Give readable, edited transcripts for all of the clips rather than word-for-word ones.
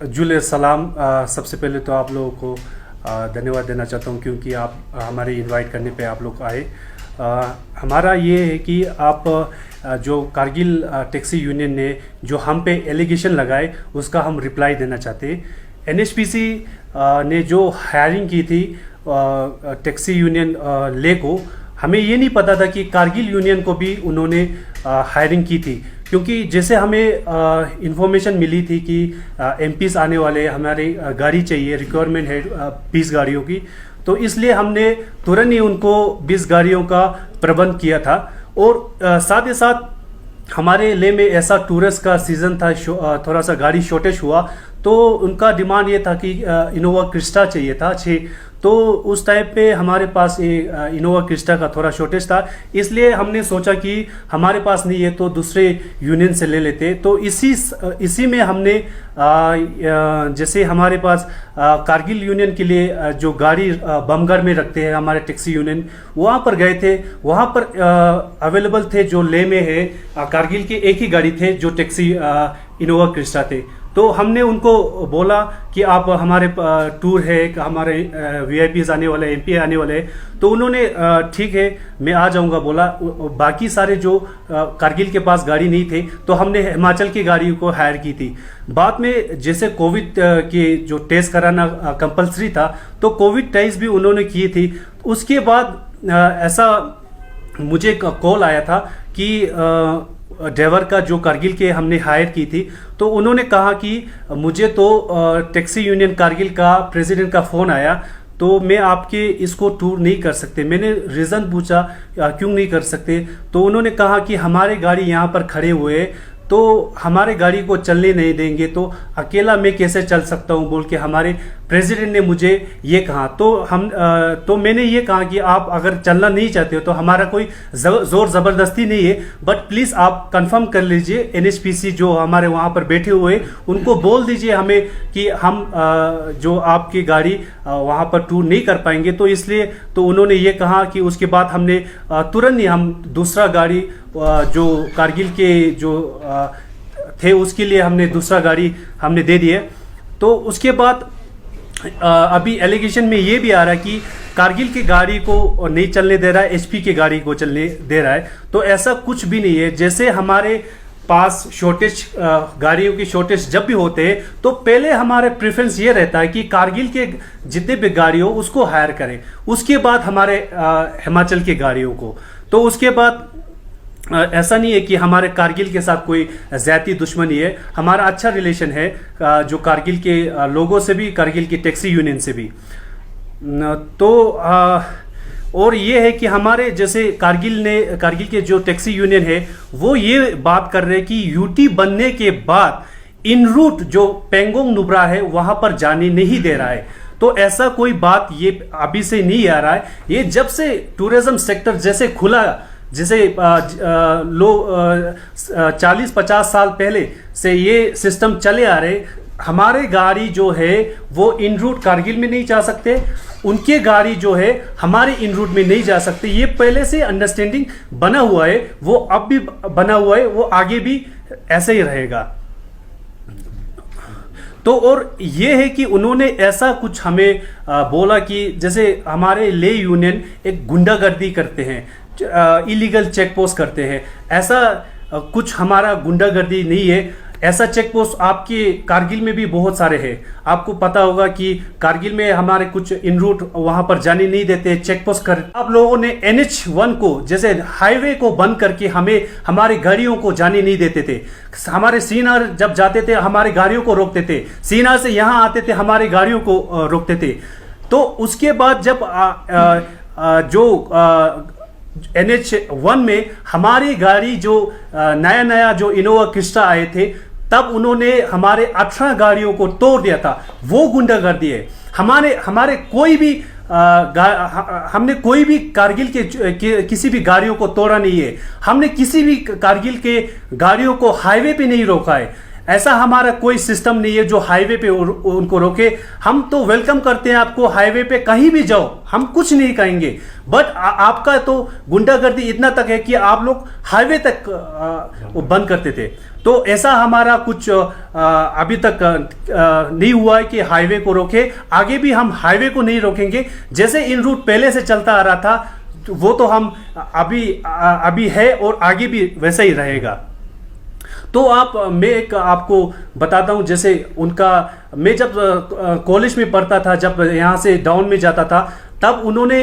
जुल सलाम। सबसे पहले तो आप लोगों को धन्यवाद देना चाहता हूं क्योंकि आप हमारे इनवाइट करने पे आप लोग आए। हमारा ये है कि आप जो कारगिल टैक्सी यूनियन ने जो हम पे एलिगेशन लगाए उसका हम रिप्लाई देना चाहते हैं। एनएचपीसी ने जो हायरिंग की थी टैक्सी यूनियन ले को, हमें ये नहीं पता था कि कारगिल यूनियन को भी उन्होंने हायरिंग की थी, क्योंकि जैसे हमें इंफॉर्मेशन मिली थी कि एमपीस आने वाले, हमारी गाड़ी चाहिए, रिक्वायरमेंट है 20 गाड़ियों की, तो इसलिए हमने तुरंत ही उनको 20 गाड़ियों का प्रबंध किया था। और साथ ही साथ हमारे ले में ऐसा टूरिस्ट का सीज़न था, थोड़ा सा गाड़ी शॉर्टेज हुआ, तो उनका डिमांड ये था कि इनोवा क्रिस्टा चाहिए था 6। तो उस टाइप पे हमारे पास ये इनोवा क्रिस्टा का थोड़ा शॉर्टेज था, इसलिए हमने सोचा कि हमारे पास नहीं है तो दूसरे यूनियन से ले लेते। तो इसी में हमने जैसे हमारे पास कारगिल यूनियन के लिए जो गाड़ी बमगढ़ में रखते हैं हमारे टैक्सी यूनियन, वहाँ पर गए थे। वहाँ पर अवेलेबल थे जो ले में है कारगिल के एक ही गाड़ी थे जो टैक्सी इनोवा क्रिस्टा थे। तो हमने उनको बोला कि आप हमारे टूर है, हमारे वीआईपीज आने वाले, एमपी आने वाले, तो उन्होंने ठीक है मैं आ जाऊंगा बोला। बाकी सारे जो कारगिल के पास गाड़ी नहीं थे तो हमने हिमाचल की गाड़ी को हायर की थी। बाद में जैसे कोविड के जो टेस्ट कराना कंपलसरी था, तो कोविड टेस्ट भी उन्होंने किए थी। उसके बाद ऐसा मुझे कॉल आया था कि ड्राइवर का जो कारगिल के हमने हायर की थी, तो उन्होंने कहा कि मुझे तो टैक्सी यूनियन कारगिल का प्रेसिडेंट का फ़ोन आया, तो मैं आपके इसको टूर नहीं कर सकते। मैंने रीज़न पूछा क्यों नहीं कर सकते, तो उन्होंने कहा कि हमारे गाड़ी यहाँ पर खड़े हुए, तो हमारे गाड़ी को चलने नहीं देंगे, तो अकेला मैं कैसे चल सकता हूँ बोल के हमारे प्रेसिडेंट ने मुझे ये कहा। तो मैंने ये कहा कि आप अगर चलना नहीं चाहते हो तो हमारा कोई जोर ज़बरदस्ती नहीं है, बट प्लीज़ आप कंफर्म कर लीजिए एनएचपीसी जो हमारे वहाँ पर बैठे हुए उनको बोल दीजिए हमें कि हम जो आपकी गाड़ी वहाँ पर टूर नहीं कर पाएंगे। तो इसलिए तो उन्होंने ये कहा कि उसके बाद हमने तुरंत ही हम दूसरा गाड़ी जो कारगिल के जो थे उसके लिए हमने दूसरा गाड़ी हमने दे दिए। तो उसके बाद अभी एलिगेशन में ये भी आ रहा है कि कारगिल की गाड़ी को नहीं चलने दे रहा है, एचपी की गाड़ी को चलने दे रहा है। तो ऐसा कुछ भी नहीं है। जैसे हमारे पास शॉर्टेज गाड़ियों की शॉर्टेज जब भी होते हैं तो पहले हमारे प्रेफरेंस ये रहता है कि कारगिल के जितने भी गाड़ी हो उसको हायर करें, उसके बाद हमारे हिमाचल की गाड़ियों को। तो उसके बाद ऐसा नहीं है कि हमारे कारगिल के साथ कोई ज़्यादती दुश्मनी है, हमारा अच्छा रिलेशन है जो कारगिल के लोगों से भी, कारगिल की टैक्सी यूनियन से भी। तो और ये है कि हमारे जैसे कारगिल के जो टैक्सी यूनियन है वो ये बात कर रहे हैं कि यूटी बनने के बाद इन रूट जो पेंगोंग नुब्रा है वहां पर जाने नहीं दे रहा है। तो ऐसा कोई बात ये अभी से नहीं आ रहा है। ये जब से टूरिज्म सेक्टर जैसे खुला, जैसे 40-50 साल पहले से ये सिस्टम चले आ रहे, हमारे गाड़ी जो है वो इन रूट कारगिल में नहीं जा सकते, उनके गाड़ी जो है हमारे इन रूट में नहीं जा सकते। ये पहले से अंडरस्टैंडिंग बना हुआ है, वो अब भी बना हुआ है, वो आगे भी ऐसे ही रहेगा। तो और ये है कि उन्होंने ऐसा कुछ हमें बोला कि जैसे हमारे ले यूनियन एक गुंडागर्दी करते हैं, इलीगल चेक पोस्ट करते हैं। ऐसा कुछ हमारा गुंडागर्दी नहीं है। ऐसा चेक पोस्ट आपके कारगिल में भी बहुत सारे हैं। आपको पता होगा कि कारगिल में हमारे कुछ इन रूट वहां पर जाने नहीं देते, चेक पोस्ट कर। आप लोगों ने NH1 को जैसे हाईवे को बंद करके हमें हमारी गाड़ियों को जाने नहीं देते थे। हमारे सीनार जब जाते थे हमारी गाड़ियों को रोकते थे, सीनार से यहाँ आते थे हमारी गाड़ियों को रोकते थे। तो उसके बाद जब जो NH1 में हमारी गाड़ी जो नया जो इनोवा क्रिस्टा आए थे, तब उन्होंने हमारे 18 गाड़ियों को तोड़ दिया था। वो गुंडागर्दी है। हमारे कोई भी हमने कोई भी कारगिल के किसी भी गाड़ियों को तोड़ा नहीं है। हमने किसी भी कारगिल के गाड़ियों को हाईवे पे नहीं रोका है। ऐसा हमारा कोई सिस्टम नहीं है जो हाईवे पे उनको रोके। हम तो वेलकम करते हैं आपको, हाईवे पे कहीं भी जाओ, हम कुछ नहीं कहेंगे, बट आपका तो गुंडागर्दी इतना तक है कि आप लोग हाईवे तक बंद करते थे। तो ऐसा हमारा कुछ अभी तक नहीं हुआ है कि हाईवे को रोके। आगे भी हम हाईवे को नहीं रोकेंगे। जैसे इन रूट पहले से चलता आ रहा था वो तो हम अभी है और आगे भी वैसा ही रहेगा। तो मैं एक आपको बताता हूं, जैसे मैं जब कॉलेज में पढ़ता था, जब यहाँ से डाउन में जाता था, तब उन्होंने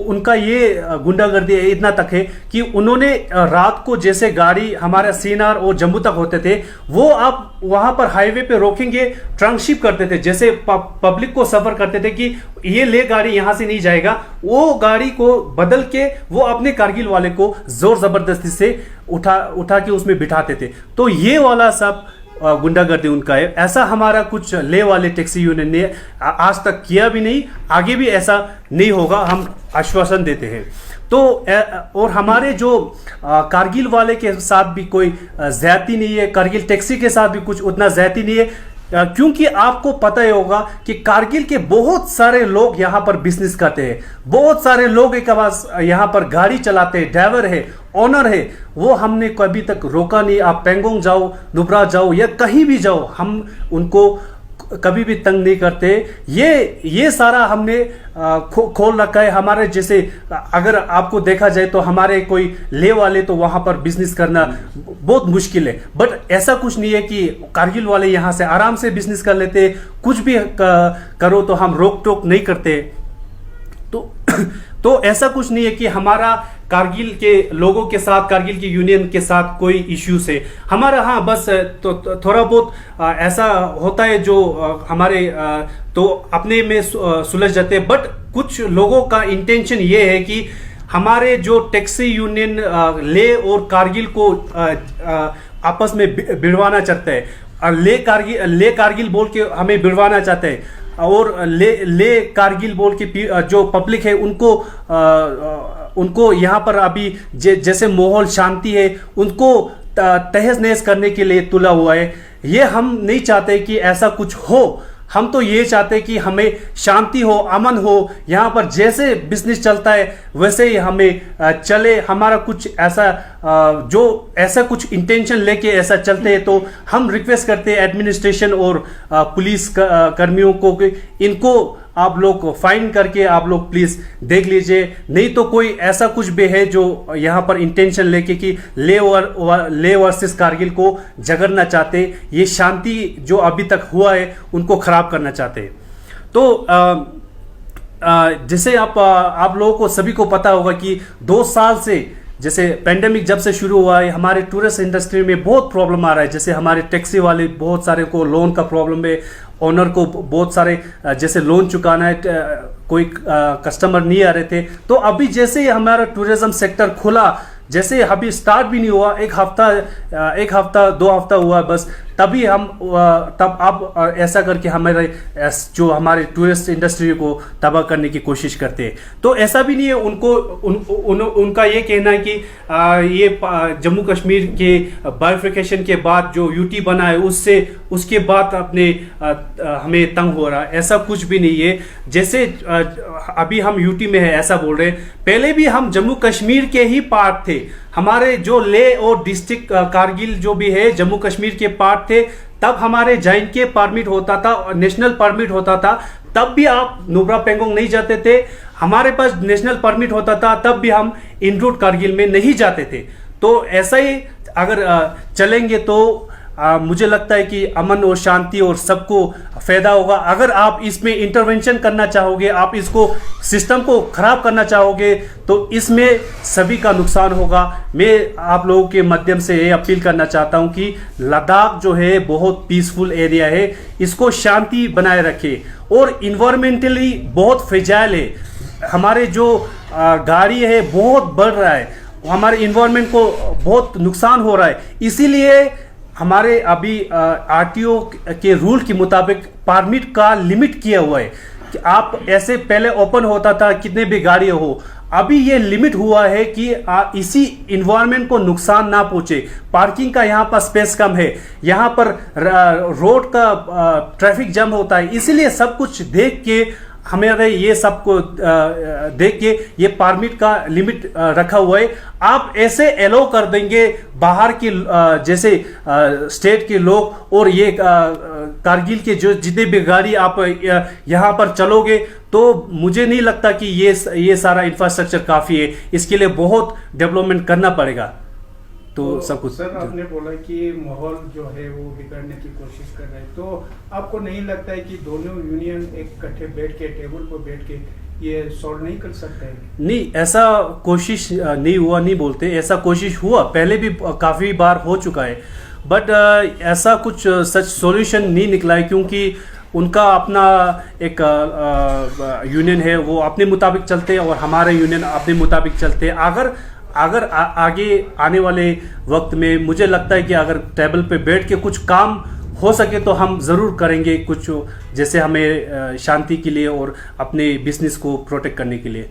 उनका ये गुंडागर्दी इतना तक है कि उन्होंने रात को जैसे गाड़ी हमारा सीनार और जम्मू तक होते थे, वो आप वहां पर हाईवे पे रोकेंगे, ट्रांसशिप करते थे, जैसे पब्लिक को सफर करते थे कि ये ले गाड़ी यहां से नहीं जाएगा, वो गाड़ी को बदल के वो अपने कारगिल वाले को जोर जबरदस्ती से उठा के उसमें बिठाते थे। तो ये वाला सब गुंडागर्दी उनका है। ऐसा हमारा कुछ ले वाले टैक्सी यूनियन ने आज तक किया भी नहीं, आगे भी ऐसा नहीं होगा, हम आश्वासन देते हैं। तो और हमारे जो कारगिल वाले के साथ भी कोई ज्यादती नहीं है, कारगिल टैक्सी के साथ भी कुछ उतना ज्यादती नहीं है, क्योंकि आपको पता ही होगा कि कारगिल के बहुत सारे लोग यहाँ पर बिजनेस करते हैं, बहुत सारे लोग एक पास यहाँ पर गाड़ी चलाते हैं, ड्राइवर है, ऑनर है, वो हमने कभी तक रोका नहीं। आप पेंगोंग जाओ, नुब्रा जाओ या कहीं भी जाओ, हम उनको कभी भी तंग नहीं करते। ये सारा हमने खोल रखा है। हमारे जैसे अगर आपको देखा जाए तो हमारे कोई ले वाले तो वहां पर बिजनेस करना बहुत मुश्किल है, बट ऐसा कुछ नहीं है कि कारगिल वाले यहां से आराम से बिजनेस कर लेते, कुछ भी करो तो हम रोक टोक नहीं करते। तो ऐसा कुछ नहीं है कि हमारा कारगिल के लोगों के साथ, कारगिल की यूनियन के साथ कोई इश्यूज है हमारा। हाँ, बस तो थोड़ा बहुत ऐसा होता है जो हमारे तो अपने में सुलझ जाते हैं, बट कुछ लोगों का इंटेंशन ये है कि हमारे जो टैक्सी यूनियन ले और कारगिल को आपस में भिड़वाना चाहते हैं। ले कारगिल बोल के हमें भिड़वाना चाहते हैं, और ले कारगिल बोल के जो पब्लिक है उनको यहाँ पर अभी जैसे माहौल शांति है, उनको तहस नहस करने के लिए तुला हुआ है। ये हम नहीं चाहते कि ऐसा कुछ हो। हम तो ये चाहते कि हमें शांति हो, अमन हो, यहाँ पर जैसे बिजनेस चलता है वैसे ही हमें चले। हमारा कुछ ऐसा जो ऐसा कुछ इंटेंशन लेके ऐसा चलते हैं तो हम रिक्वेस्ट करते हैं एडमिनिस्ट्रेशन और पुलिस कर्मियों को कि इनको आप लोग फाइन करके आप लोग प्लीज देख लीजिए, नहीं तो कोई ऐसा कुछ भी है जो यहाँ पर इंटेंशन लेके कि ले वर्सेस कारगिल को झगड़ना चाहते, ये शांति जो अभी तक हुआ है उनको खराब करना चाहते हैं। तो जैसे आप लोगों को सभी को पता होगा कि 2 साल से जैसे पेंडेमिक जब से शुरू हुआ है, हमारे टूरिस्ट इंडस्ट्री में बहुत प्रॉब्लम आ रहा है। जैसे हमारे टैक्सी वाले बहुत सारे को लोन का प्रॉब्लम है, ओनर को बहुत सारे जैसे लोन चुकाना है, कोई कस्टमर नहीं आ रहे थे। तो अभी जैसे ही हमारा टूरिज्म सेक्टर खुला, जैसे अभी स्टार्ट भी नहीं हुआ, एक हफ्ता 2 हफ्ता हुआ बस, तब आप ऐसा करके हमारे टूरिस्ट इंडस्ट्री को तबाह करने की कोशिश करते हैं। तो ऐसा भी नहीं है। उनका ये कहना है कि ये जम्मू कश्मीर के बाइफिकेशन के बाद जो यूटी बना है उसके बाद हमें तंग हो रहा है, ऐसा कुछ भी नहीं है। जैसे अभी हम यूटी में है ऐसा बोल रहे हैं, पहले भी हम जम्मू कश्मीर के ही पार्ट थे। हमारे जो ले और डिस्ट्रिक्ट कारगिल जो भी है जम्मू कश्मीर के पार्ट थे, तब हमारे जॉइंट के परमिट होता था, नेशनल परमिट होता था, तब भी आप नुब्रा पेंगोंग नहीं जाते थे। हमारे पास नेशनल परमिट होता था, तब भी हम इन रूट कारगिल में नहीं जाते थे। तो ऐसा ही अगर चलेंगे तो मुझे लगता है कि अमन और शांति और सबको फायदा होगा। अगर आप इसमें इंटरवेंशन करना चाहोगे, आप इसको सिस्टम को खराब करना चाहोगे, तो इसमें सभी का नुकसान होगा। मैं आप लोगों के माध्यम से ये अपील करना चाहता हूं कि लद्दाख जो है बहुत पीसफुल एरिया है, इसको शांति बनाए रखे, और इन्वायरमेंटली बहुत फ्रेजाइल है। हमारे जो गाड़ी है बहुत बढ़ रहा है, हमारे इन्वायरमेंट को बहुत नुकसान हो रहा है। इसीलिए हमारे अभी आरटीओ के रूल के मुताबिक परमिट का लिमिट किया हुआ है कि आप ऐसे पहले ओपन होता था, कितने भी गाड़ी हो, अभी ये लिमिट हुआ है कि इसी इन्वायरमेंट को नुकसान ना पहुंचे। पार्किंग का यहाँ पर स्पेस कम है, यहाँ पर रोड का ट्रैफिक जाम होता है, इसीलिए सब कुछ देख के हमारे ये सब को देख के ये परमिट का लिमिट रखा हुआ है। आप ऐसे एलो कर देंगे बाहर के जैसे स्टेट के लोग और ये कारगिल के जो जितने भी गाड़ी आप यहाँ पर चलोगे, तो मुझे नहीं लगता कि ये सारा इंफ्रास्ट्रक्चर काफ़ी है। इसके लिए बहुत डेवलपमेंट करना पड़ेगा। तो सब कुछ सर आपने बोला कि माहौल जो है वो बिगाड़ने की कोशिश कर रहे हैं, तो आपको नहीं लगता है कि दोनों यूनियन एक इकट्ठे बैठ के टेबल पर बैठ के ये सॉल्व नहीं कर सकते हैं? नहीं, ऐसा कोशिश नहीं हुआ नहीं बोलते, ऐसा कोशिश हुआ पहले भी काफ़ी बार हो चुका है, बट ऐसा कुछ सच सॉल्यूशन नहीं निकला है, क्योंकि उनका अपना एक यूनियन है, वो अपने मुताबिक चलते हैं और हमारे यूनियन अपने मुताबिक चलते हैं। अगर आगे आने वाले वक्त में मुझे लगता है कि अगर टेबल पे बैठ के कुछ काम हो सके तो हम ज़रूर करेंगे, कुछ जैसे हमें शांति के लिए और अपने बिजनेस को प्रोटेक्ट करने के लिए।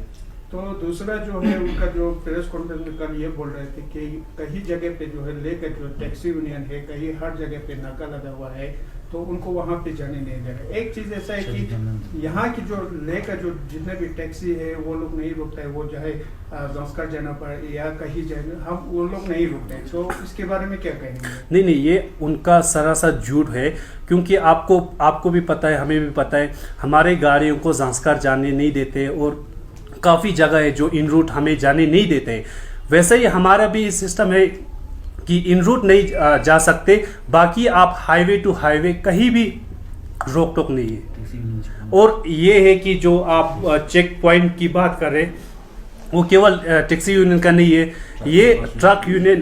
तो दूसरा जो है उनका जो प्रेस कॉन्फ्रेंस में कल ये बोल रहे थे कि कई जगह पे जो है लेकर जो टैक्सी यूनियन है कहीं हर जगह पे नाका लगा हुआ है, तो उनको वहाँ पे जाने नहीं दे रहे। एक चीज़ ऐसा है कि यहाँ की जो लेकर जो जितने भी टैक्सी है वो लोग नहीं रुकते हैं, वो चाहे जंस्कर जाना पड़े या कहीं जाए, हम वो लोग नहीं रुकते हैं, तो इसके बारे में क्या कहेंगे? नहीं, ये उनका सरासर झूठ है, क्योंकि आपको भी पता है, हमें भी पता है, हमारे गाड़ियों को जंस्कर जाने नहीं देते और काफ़ी जगह है जो इन रूट हमें जाने नहीं देते। वैसे ही हमारा भी सिस्टम है कि इन रूट नहीं जा सकते, बाकी आप हाईवे टू हाईवे कहीं भी रोक टोक नहीं है। और ये है कि जो आप चेक पॉइंट की बात कर रहे हैं, वो केवल टैक्सी यूनियन का नहीं है, ये ट्रक यूनियन,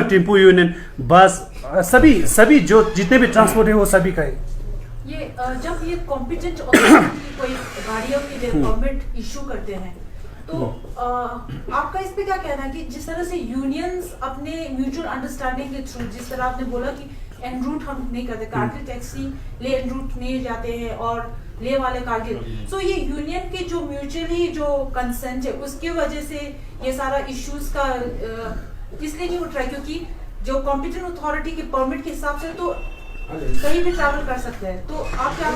टेम्पो यूनियन, बस, सभी जो जितने भी ट्रांसपोर्ट है वो सभी का है। ये जब ये कॉम्पिटेंट अथॉरिटी कोई गाड़ियों के लिए परमिट इशू करते हैं, तो आपका इस पे क्या कहना है कि जिस तरह से यूनियंस अपने म्यूचुअल अंडरस्टैंडिंग के थ्रू, जिस तरह आपने बोला कि एन रूट हम नहीं करते, कारगिल टैक्सी ले एन रूट नहीं जाते हैं और ले वाले कारगिल, सो ये यूनियन के जो म्यूचुअली जो कंसेंट है उसकी वजह से ये सारा इश्यूज का इसलिए नहीं उठ रहा है क्योंकि जो कॉम्पिटेंट अथॉरिटी के परमिट के हिसाब से तो कहीं भी ट्रैवल कर सकते हैं। तो आप क्या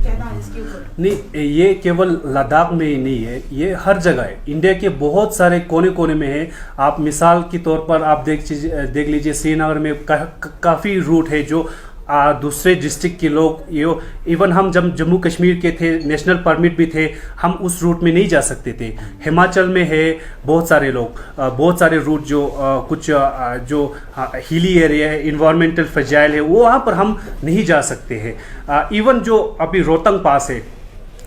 कहना है इसके ऊपर? नहीं, ये केवल लद्दाख में ही नहीं है, ये हर जगह है, इंडिया के बहुत सारे कोने कोने में है। आप मिसाल के तौर पर आप देख लीजिए, श्रीनगर में काफ़ी रूट है जो दूसरे डिस्ट्रिक्ट के लोग, ये इवन हम जब जम्मू कश्मीर के थे, नेशनल परमिट भी थे, हम उस रूट में नहीं जा सकते थे। हिमाचल में है बहुत सारे लोग, बहुत सारे रूट जो कुछ जो हिली एरिया है, इन्वायरमेंटल फ्रेजाइल है, वो वहाँ पर हम नहीं जा सकते हैं। इवन जो अभी रोहतंग पास है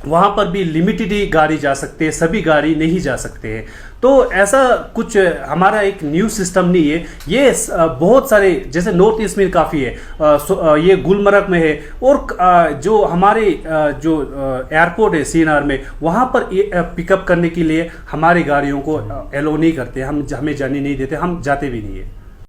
वहाँ पर भी लिमिटेड ही गाड़ी जा सकते हैं, सभी गाड़ी नहीं जा सकते हैं। तो ऐसा कुछ हमारा एक न्यू सिस्टम नहीं है, ये बहुत सारे जैसे नॉर्थ ईस्ट में काफ़ी है, ये गुलमर्ग में है, और जो हमारे जो एयरपोर्ट है श्रीनगर में, वहाँ पर पिकअप करने के लिए हमारी गाड़ियों को एलो नहीं करते, हमें जाने नहीं देते, हम जाते भी नहीं है।